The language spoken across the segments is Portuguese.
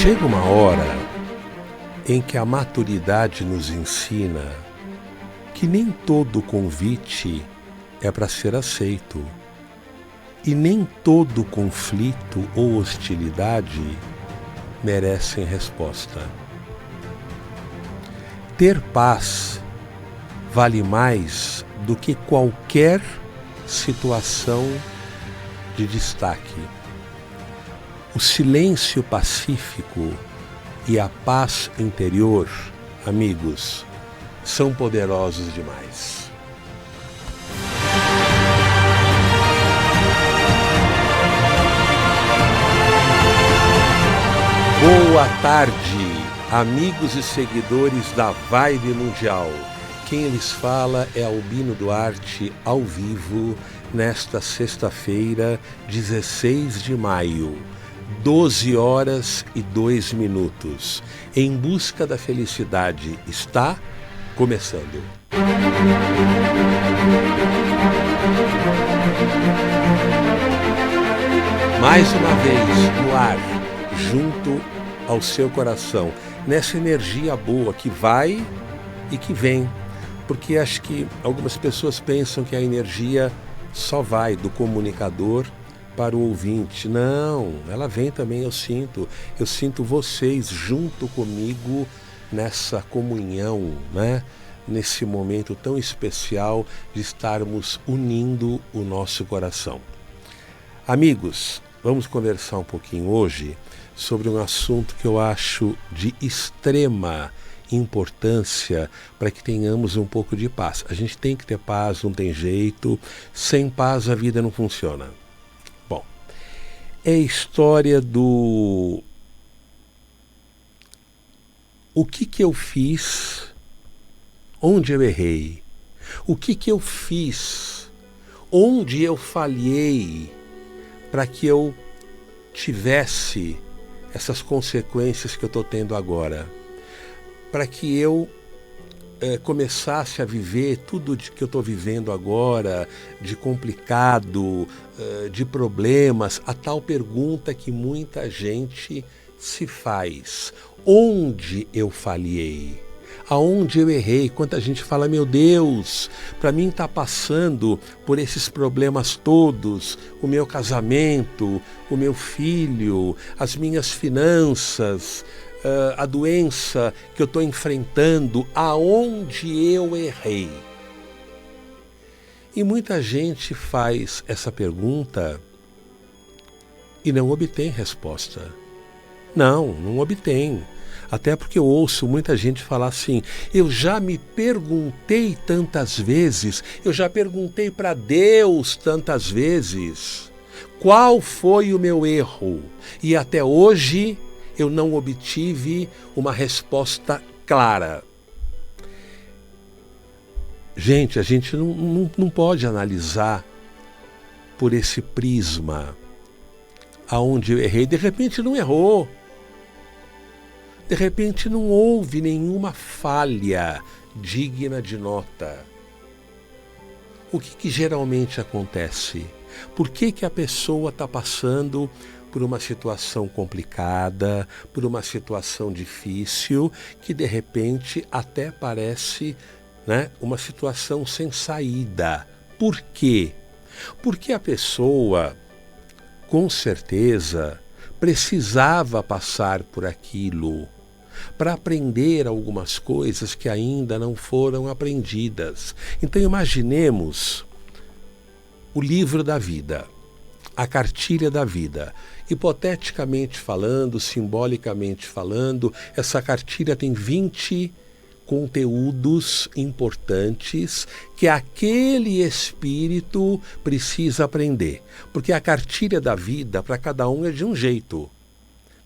Chega uma hora em que a maturidade nos ensina que nem todo convite é para ser aceito e nem todo conflito ou hostilidade merecem resposta. Ter paz vale mais do que qualquer situação de destaque. O silêncio pacífico e a paz interior, amigos, são poderosos demais. Boa tarde, amigos e seguidores da Vibe Mundial. Quem lhes fala é Albino Duarte, ao vivo, nesta sexta-feira, 16 de maio, 12 horas e 2 minutos. Em busca da felicidade está começando. Mais uma vez, no ar, junto ao seu coração, nessa energia boa que vai e que vem. Porque acho que algumas pessoas pensam que a energia só vai do comunicador para o ouvinte. Não, ela vem também, eu sinto vocês junto comigo nessa comunhão, né? Nesse momento tão especial de estarmos unindo o nosso coração. Amigos, vamos conversar um pouquinho hoje sobre um assunto que eu acho de extrema importância para que tenhamos um pouco de paz. A gente tem que ter paz, não tem jeito. Sem paz a vida não funciona. Bom, é a história do o que eu fiz, onde eu errei, o que eu fiz, onde eu falhei para que eu tivesse essas consequências que eu estou tendo agora, para que eu começasse a viver tudo que eu estou vivendo agora, de complicado, de problemas, a tal pergunta que muita gente se faz: onde eu falhei? Aonde eu errei? Quanta gente fala: meu Deus, para mim está passando por esses problemas todos, o meu casamento, o meu filho, as minhas finanças, a doença que eu estou enfrentando, aonde eu errei? E muita gente faz essa pergunta e não obtém resposta. Não obtém. Até porque eu ouço muita gente falar assim: eu já me perguntei tantas vezes, eu já perguntei para Deus tantas vezes, qual foi o meu erro? E até hoje eu não obtive uma resposta clara. Gente, a gente não pode analisar por esse prisma. Aonde eu errei, de repente não errou. De repente não houve nenhuma falha digna de nota. O que geralmente acontece? Por que a pessoa está passando por uma situação complicada, por uma situação difícil, que de repente até parece, né, uma situação sem saída? Por quê? Porque a pessoa, com certeza, precisava passar por aquilo para aprender algumas coisas que ainda não foram aprendidas. Então imaginemos o livro da vida, a cartilha da vida. Hipoteticamente falando, simbolicamente falando, essa cartilha tem 20 conteúdos importantes que aquele espírito precisa aprender. Porque a cartilha da vida para cada um é de um jeito,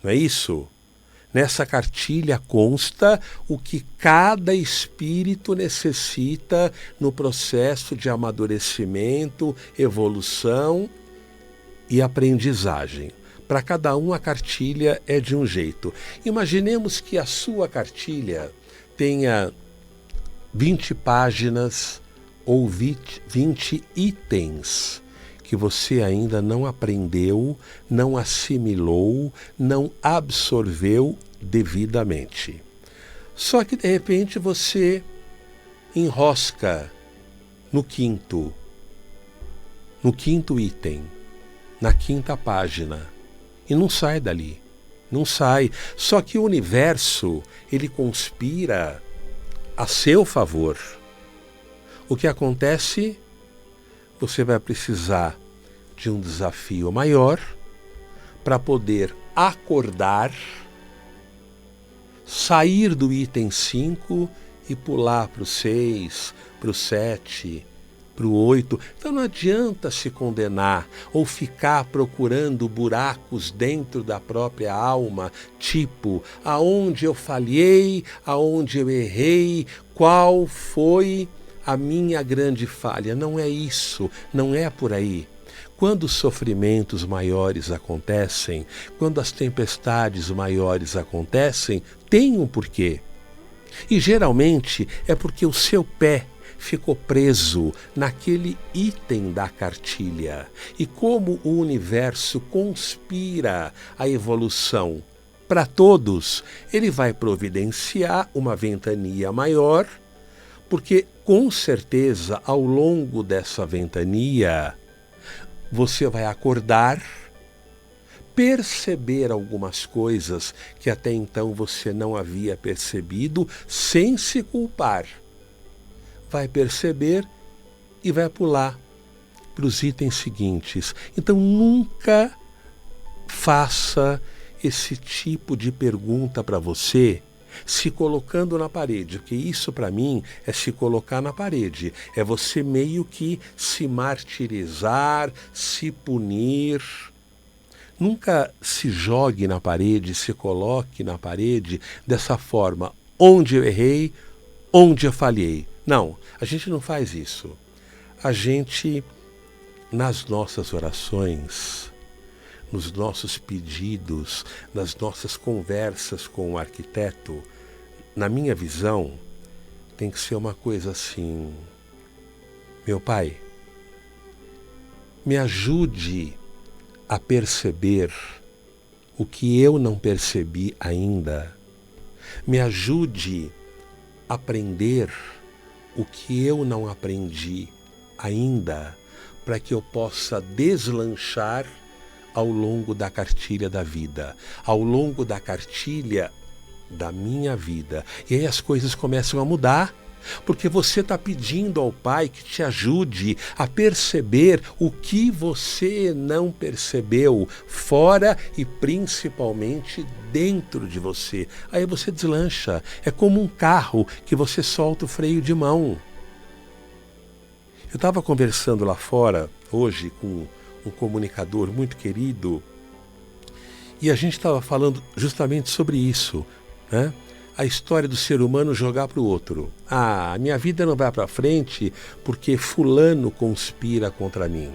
não é isso? Nessa cartilha consta o que cada espírito necessita no processo de amadurecimento, evolução e aprendizagem. Para cada um a cartilha é de um jeito. Imaginemos que a sua cartilha tenha 20 páginas ou 20 itens que você ainda não aprendeu, não assimilou, não absorveu devidamente. Só que de repente você enrosca no quinto item, na quinta página, e não sai dali, não sai. Só que o universo, ele conspira a seu favor. O que acontece? Você vai precisar de um desafio maior para poder acordar, sair do item 5 e pular para o 6, para o 7, para o 8. Então não adianta se condenar ou ficar procurando buracos dentro da própria alma, tipo, aonde eu falhei, aonde eu errei, qual foi a minha grande falha. Não é isso, não é por aí. Quando os sofrimentos maiores acontecem, quando as tempestades maiores acontecem, tem um porquê. E geralmente é porque o seu pé ficou preso naquele item da cartilha. E como o universo conspira a evolução para todos, ele vai providenciar uma ventania maior, porque com certeza ao longo dessa ventania você vai acordar, perceber algumas coisas que até então você não havia percebido, sem se culpar. Vai perceber e vai pular para os itens seguintes. Então nunca faça esse tipo de pergunta para você se colocando na parede, porque isso para mim é se colocar na parede, é você meio que se martirizar, se punir. Nunca se jogue na parede, se coloque na parede dessa forma, onde eu errei, onde eu falhei. Não, a gente não faz isso. A gente, nas nossas orações, nos nossos pedidos, nas nossas conversas com o arquiteto, na minha visão, tem que ser uma coisa assim: meu Pai, me ajude a perceber o que eu não percebi ainda. Me ajude a aprender o que eu não aprendi ainda, para que eu possa deslanchar ao longo da cartilha da vida, ao longo da cartilha da minha vida. E aí as coisas começam a mudar, porque você está pedindo ao Pai que te ajude a perceber o que você não percebeu fora e principalmente dentro de você. Aí você deslancha. É como um carro que você solta o freio de mão. Eu estava conversando lá fora hoje com um comunicador muito querido, e a gente estava falando justamente sobre isso, né? A história do ser humano jogar para o outro. Ah, minha vida não vai para frente porque fulano conspira contra mim.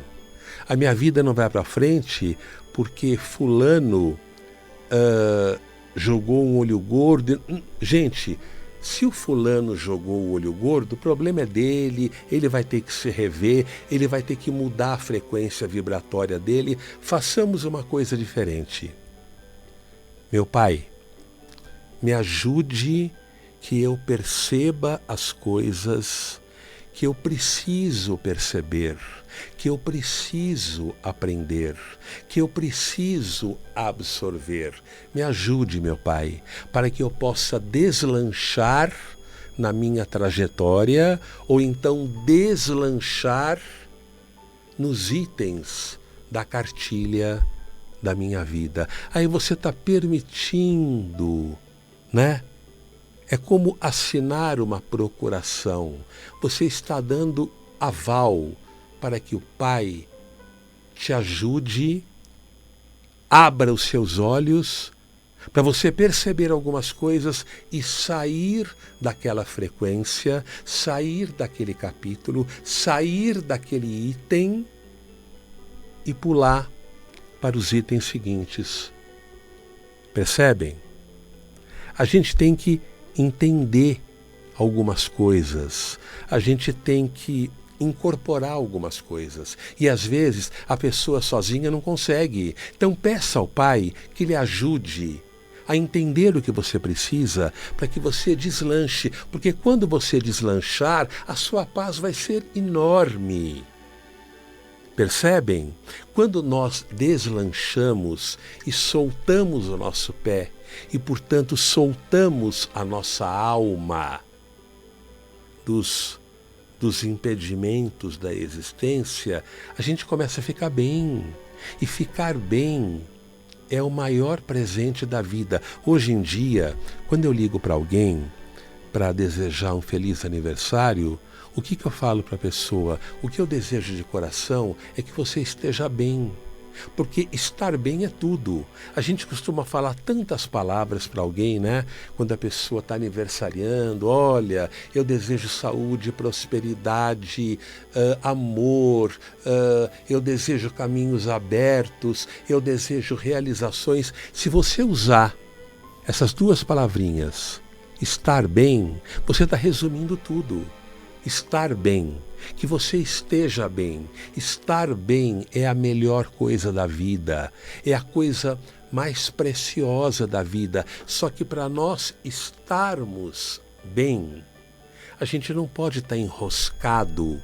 A minha vida não vai para frente porque fulano jogou um olho gordo. Gente, se o fulano jogou o olho gordo, o problema é dele, ele vai ter que se rever, ele vai ter que mudar a frequência vibratória dele. Façamos uma coisa diferente. Meu Pai, me ajude que eu perceba as coisas que eu preciso perceber, que eu preciso aprender, que eu preciso absorver. Me ajude, meu Pai, para que eu possa deslanchar na minha trajetória ou então deslanchar nos itens da cartilha da minha vida. Aí você está permitindo, né? É como assinar uma procuração. Você está dando aval para que o Pai te ajude, abra os seus olhos, para você perceber algumas coisas e sair daquela frequência, sair daquele capítulo, sair daquele item e pular para os itens seguintes. Percebem? A gente tem que entender algumas coisas, a gente tem que incorporar algumas coisas. E às vezes a pessoa sozinha não consegue. Então peça ao Pai que lhe ajude a entender o que você precisa para que você deslanche. Porque quando você deslanchar, a sua paz vai ser enorme. Percebem? Quando nós deslanchamos e soltamos o nosso pé e, portanto, soltamos a nossa alma dos impedimentos da existência, a gente começa a ficar bem. E ficar bem é o maior presente da vida. Hoje em dia, quando eu ligo para alguém para desejar um feliz aniversário, o que eu falo para a pessoa? O que eu desejo de coração é que você esteja bem. Porque estar bem é tudo. A gente costuma falar tantas palavras para alguém, né? Quando a pessoa está aniversariando, olha, eu desejo saúde, prosperidade, amor, eu desejo caminhos abertos, eu desejo realizações. Se você usar essas duas palavrinhas, estar bem, você está resumindo tudo. Estar bem, que você esteja bem. Estar bem é a melhor coisa da vida, é a coisa mais preciosa da vida. Só que para nós estarmos bem, a gente não pode estar enroscado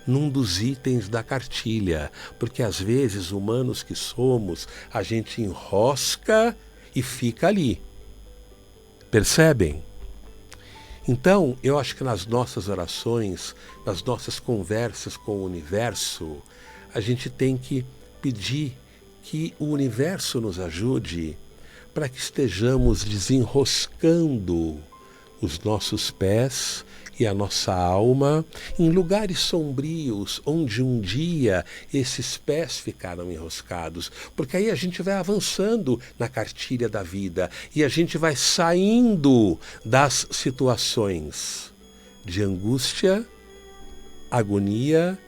num dos itens da cartilha, porque às vezes, humanos que somos, a gente enrosca e fica ali. Percebem? Então, eu acho que nas nossas orações, nas nossas conversas com o universo, a gente tem que pedir que o universo nos ajude para que estejamos desenroscando os nossos pés e a nossa alma em lugares sombrios onde um dia esses pés ficaram enroscados, porque aí a gente vai avançando na cartilha da vida e a gente vai saindo das situações de angústia, agonia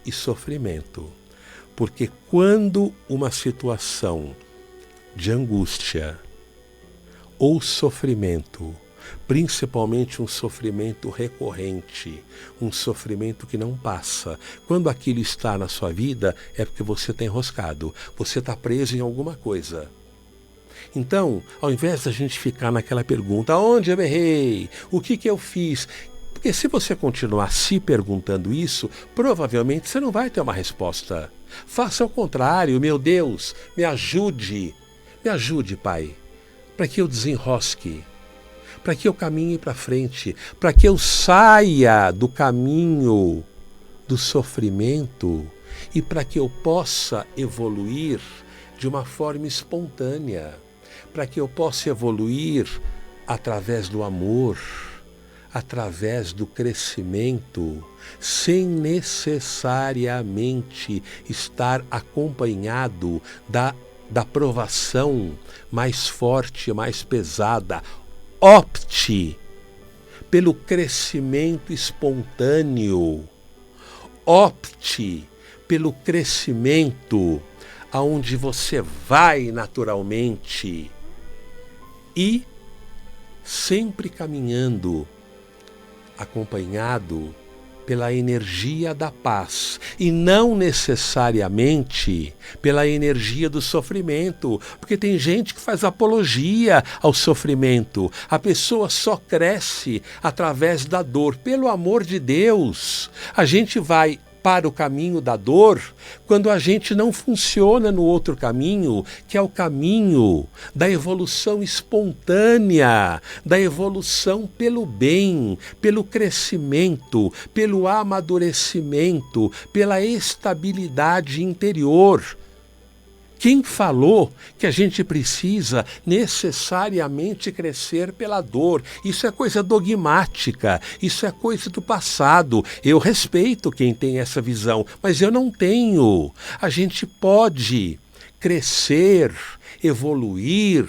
e sofrimento. Porque quando uma situação de angústia ou sofrimento, principalmente um sofrimento recorrente, um sofrimento que não passa. Quando aquilo está na sua vida, é porque você está enroscado, você está preso em alguma coisa. Então, ao invés da gente ficar naquela pergunta, onde eu errei? O que eu fiz? Porque se você continuar se perguntando isso, provavelmente você não vai ter uma resposta. Faça o contrário, meu Deus, me ajude, Pai, para que eu desenrosque, para que eu caminhe para frente, para que eu saia do caminho do sofrimento e para que eu possa evoluir de uma forma espontânea, para que eu possa evoluir através do amor, através do crescimento, sem necessariamente estar acompanhado da provação mais forte, mais pesada. Opte pelo crescimento espontâneo. Opte pelo crescimento aonde você vai naturalmente e sempre caminhando acompanhado pela energia da paz e não necessariamente pela energia do sofrimento, porque tem gente que faz apologia ao sofrimento. A pessoa só cresce através da dor. Pelo amor de Deus, a gente vai para o caminho da dor quando a gente não funciona no outro caminho, que é o caminho da evolução espontânea, da evolução pelo bem, pelo crescimento, pelo amadurecimento, pela estabilidade interior. Quem falou que a gente precisa necessariamente crescer pela dor? Isso é coisa dogmática, isso é coisa do passado. Eu respeito quem tem essa visão, mas eu não tenho. A gente pode crescer, evoluir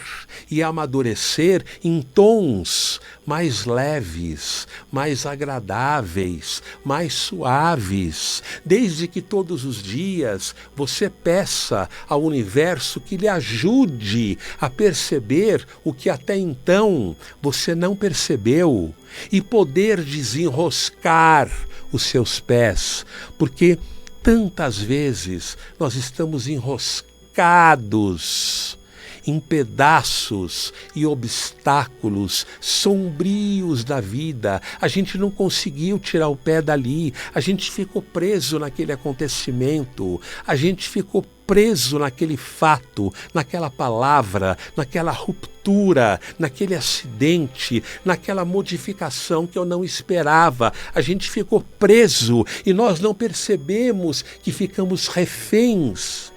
e amadurecer em tons mais leves, mais agradáveis, mais suaves, desde que todos os dias você peça ao universo que lhe ajude a perceber o que até então você não percebeu e poder desenroscar os seus pés, porque tantas vezes nós estamos enroscados em pedaços e obstáculos sombrios da vida. A gente não conseguiu tirar o pé dali, a gente ficou preso naquele acontecimento, a gente ficou preso naquele fato, naquela palavra, naquela ruptura, naquele acidente, naquela modificação que eu não esperava. A gente ficou preso e nós não percebemos que ficamos reféns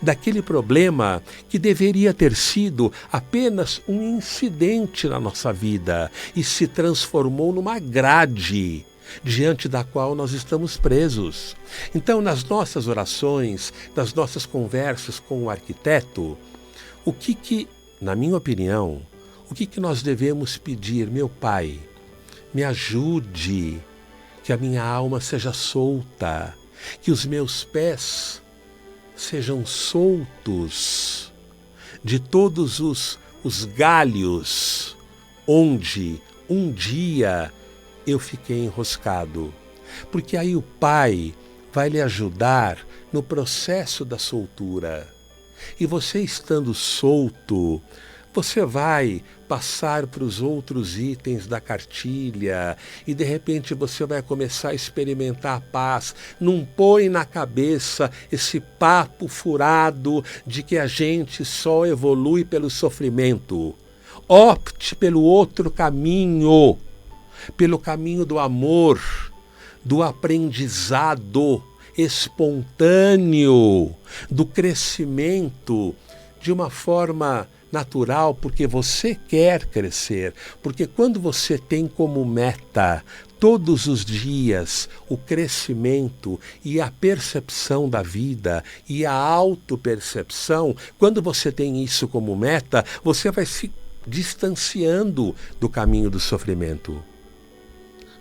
daquele problema que deveria ter sido apenas um incidente na nossa vida e se transformou numa grade diante da qual nós estamos presos. Então, nas nossas orações, nas nossas conversas com o arquiteto, na minha opinião, o que nós devemos pedir? Meu Pai, me ajude, que a minha alma seja solta, que os meus pés sejam soltos de todos os galhos onde um dia eu fiquei enroscado. Porque aí o Pai vai lhe ajudar no processo da soltura. E você estando solto, você vai passar para os outros itens da cartilha e de repente você vai começar a experimentar a paz. Não põe na cabeça esse papo furado de que a gente só evolui pelo sofrimento. Opte pelo outro caminho, pelo caminho do amor, do aprendizado espontâneo, do crescimento de uma forma natural, porque você quer crescer, porque quando você tem como meta todos os dias o crescimento e a percepção da vida e a autopercepção, quando você tem isso como meta, você vai se distanciando do caminho do sofrimento.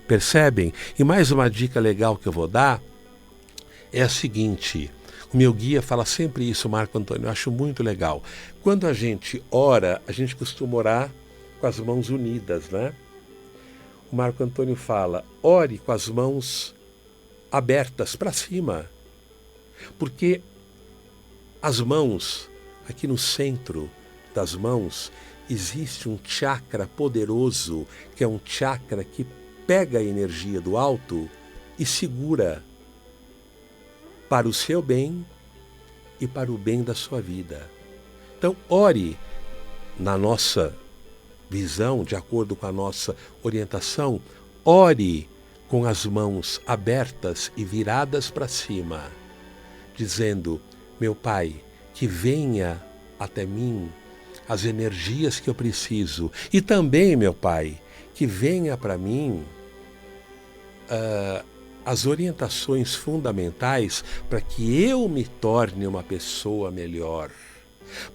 Percebem? E mais uma dica legal que eu vou dar é a seguinte: o meu guia fala sempre isso, Marco Antônio, eu acho muito legal. Quando a gente ora, a gente costuma orar com as mãos unidas, né? O Marco Antônio fala, ore com as mãos abertas para cima. Porque as mãos, aqui no centro das mãos, existe um chakra poderoso, que é um chakra que pega a energia do alto e segura para o seu bem e para o bem da sua vida. Então, ore na nossa visão, de acordo com a nossa orientação, ore com as mãos abertas e viradas para cima, dizendo, meu Pai, que venha até mim as energias que eu preciso. E também, meu Pai, que venha para mim as orientações fundamentais para que eu me torne uma pessoa melhor,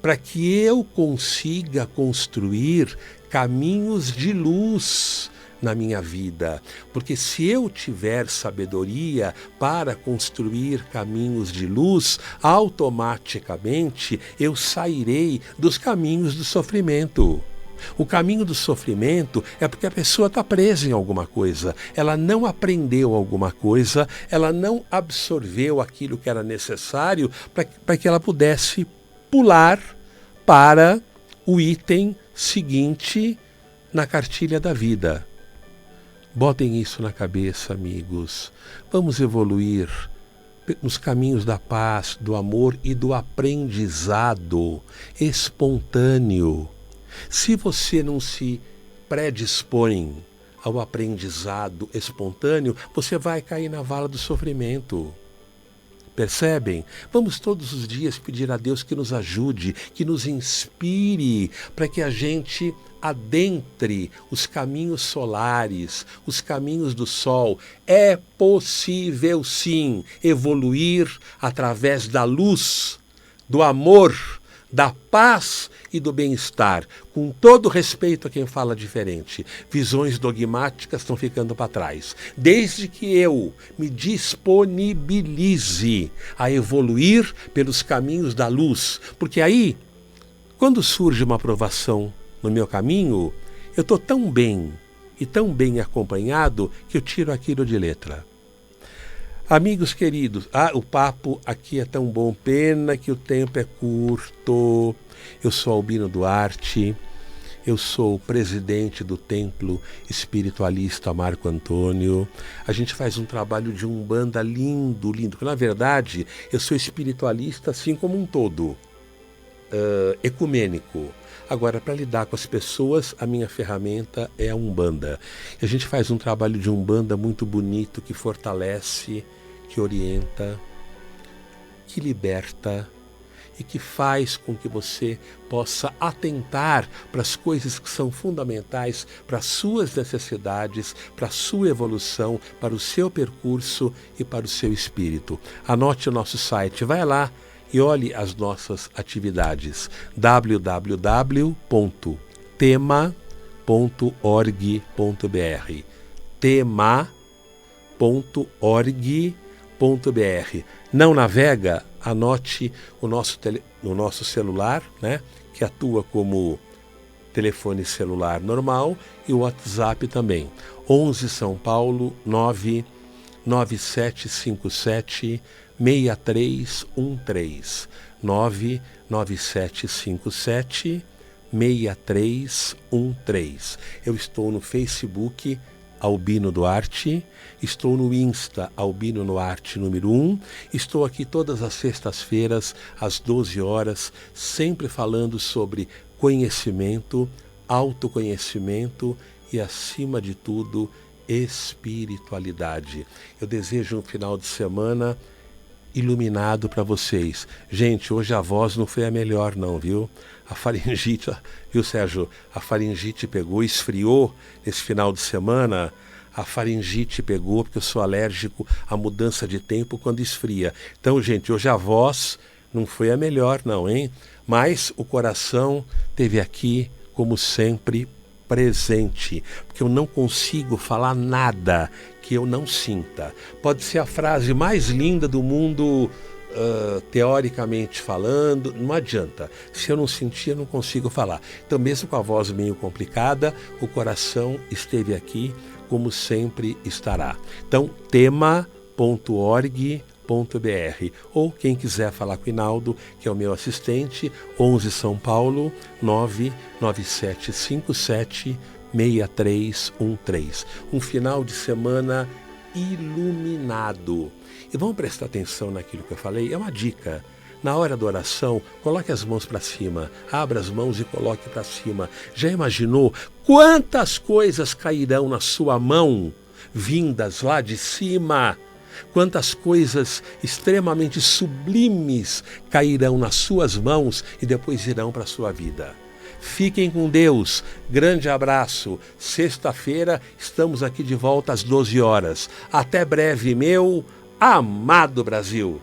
para que eu consiga construir caminhos de luz na minha vida. Porque se eu tiver sabedoria para construir caminhos de luz, automaticamente eu sairei dos caminhos do sofrimento. O caminho do sofrimento é porque a pessoa está presa em alguma coisa, ela não aprendeu alguma coisa, ela não absorveu aquilo que era necessário para que ela pudesse pular para o item seguinte na cartilha da vida. Botem isso na cabeça, amigos. Vamos evoluir nos caminhos da paz, do amor e do aprendizado espontâneo. Se você não se predispõe ao aprendizado espontâneo, você vai cair na vala do sofrimento. Percebem? Vamos todos os dias pedir a Deus que nos ajude, que nos inspire, para que a gente adentre os caminhos solares, os caminhos do sol. É possível, sim, evoluir através da luz, do amor, da paz e do bem-estar, com todo respeito a quem fala diferente. Visões dogmáticas estão ficando para trás. Desde que eu me disponibilize a evoluir pelos caminhos da luz, porque aí, quando surge uma provação no meu caminho, eu estou tão bem e tão bem acompanhado que eu tiro aquilo de letra. Amigos queridos, o papo aqui é tão bom, pena que o tempo é curto. Eu sou Albino Duarte, eu sou o presidente do Templo Espiritualista Marco Antônio. A gente faz um trabalho de umbanda lindo, lindo, porque na verdade eu sou espiritualista assim como um todo, ecumênico. Agora, para lidar com as pessoas, a minha ferramenta é a Umbanda. A gente faz um trabalho de Umbanda muito bonito, que fortalece, que orienta, que liberta e que faz com que você possa atentar para as coisas que são fundamentais para as suas necessidades, para a sua evolução, para o seu percurso e para o seu espírito. Anote o nosso site, vai lá e olhe as nossas atividades, www.tema.org.br, tema.org.br. Não navega? Anote o nosso celular, né, que atua como telefone celular normal, e o WhatsApp também. 11 São Paulo 99757 6313, 99757 6313. Eu estou no Facebook Albino Duarte, estou no Insta Albino Duarte número 1, estou aqui todas as sextas-feiras às 12 horas, sempre falando sobre conhecimento, autoconhecimento e, acima de tudo, espiritualidade. Eu desejo um final de semana iluminado para vocês. Gente, hoje a voz não foi a melhor não, viu? A faringite, viu, Sérgio? A faringite pegou, esfriou nesse final de semana. A faringite pegou porque eu sou alérgico à mudança de tempo quando esfria. Então, gente, hoje a voz não foi a melhor não, hein? Mas o coração teve aqui, como sempre, presente, porque eu não consigo falar nada que eu não sinta. Pode ser a frase mais linda do mundo, teoricamente falando, não adianta. Se eu não sentir, eu não consigo falar. Então, mesmo com a voz meio complicada, o coração esteve aqui, como sempre estará. Então, tema.org.br, ou quem quiser falar com o Hinaldo, que é o meu assistente, 11 São Paulo 99757 6313. Um final de semana iluminado. E vamos prestar atenção naquilo que eu falei, é uma dica. Na hora da oração, coloque as mãos para cima, abra as mãos e coloque para cima. Já imaginou quantas coisas cairão na sua mão, vindas lá de cima? Quantas coisas extremamente sublimes cairão nas suas mãos e depois irão para a sua vida. Fiquem com Deus, grande abraço. Sexta-feira estamos aqui de volta às 12 horas. Até breve, meu amado Brasil.